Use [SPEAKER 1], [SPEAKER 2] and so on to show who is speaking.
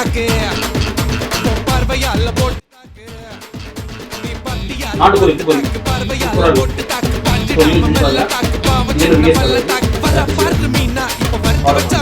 [SPEAKER 1] தாக்கு பார்வையால போட்டு தாக்கு நீ பத்தியால பார்வையால போட்டு தாக்கு பாஞ்சு நம்ம மேல தாக்கு பாவச்சு நம்ம மேல தாக்கு வர பாரு மீனா இப்ப வர வச்சா